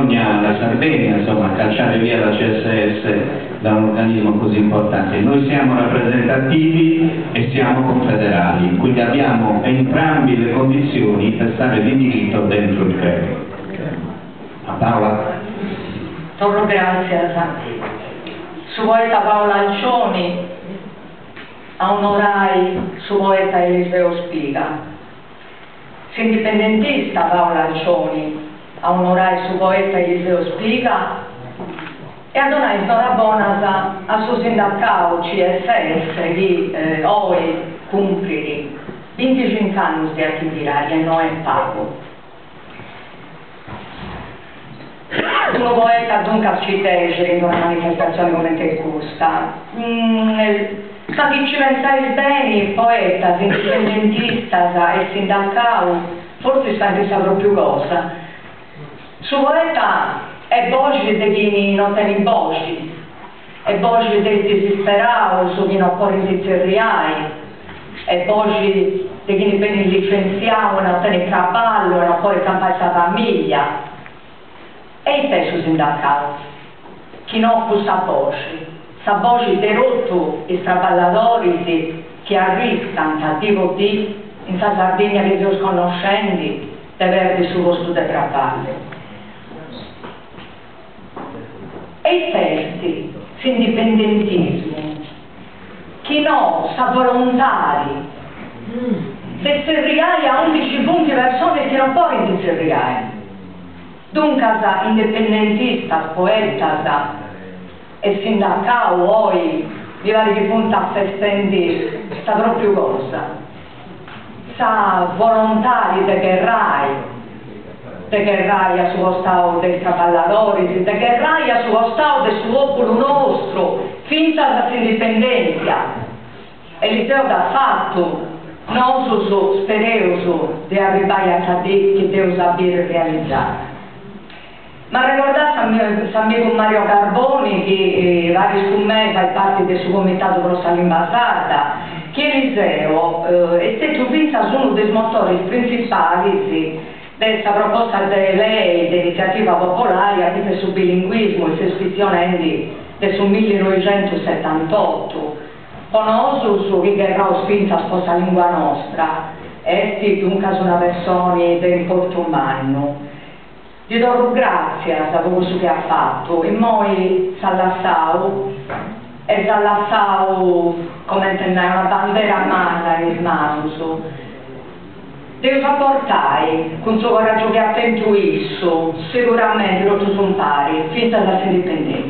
sogna la Sardegna, insomma, cacciare via la CSS da un organismo così importante. Noi siamo rappresentativi e siamo confederali, quindi abbiamo entrambi le condizioni per stare di diritto dentro il CREI. A Paola? Torno grazie su poeta Paola Alcioni, a onorai su poeta Eliseo Spiga. Su indipendentista Paola Alcioni, a onorai su poeta Eliseo Spiga, e a donare buona a suo sindacato CSS di oi cumpliri 25 anni di attività e non è pago. Un poeta dunque ci tece in una manifestazione come te questa. Ma chi ci pensate bene, poeta, indipendentista e sindacato, forse sta in proprio cosa. Su poeta è voce di chi non tiene voce, è voce del disperato su chi non può iniziare, è voce di chi viene licenziato e non tiene cavallo e non può campare la famiglia. E il peso sindacato, chi non fu sa voce derotto i straballatori che arriscano a tipo di in Sardegna che Dio sconoscenti di avere sul posto di traballo. E i terzi, l'indipendentismo, chi no sa volontari, se serriai a 11 punti persone che non può serriare. Dunque, indipendentista, poeta e sindacato, poi, di vari punti a festendi, sta proprio cosa. Sa volontari de guerrai a suo stato dei cavalladori, de guerrai a suo stato del suo popolo nostro, finta dall'indipendenza. Eliseo da fatto, non so spereoso di arrivare a cadere che Dio sappia realizzare. Ma ricordate amico Mario Carboni, che vari con me fa parte del suo comitato per la lingua sarda, che Eliseo è stato pensato uno dei motori principali della proposta di lei di iniziativa popolare per sul bilinguismo e suspicionendi del 1978. Conosco che era spinta a sposa lingua nostra, è dunque una persona del porto umano. Gli do grazie a quello che ha fatto e poi s'allasciavo come tenere una bandera a mano in mano. Devo supportare con il suo coraggio che ha attento isso, sicuramente lo sono pari, finita dall'indipendenza.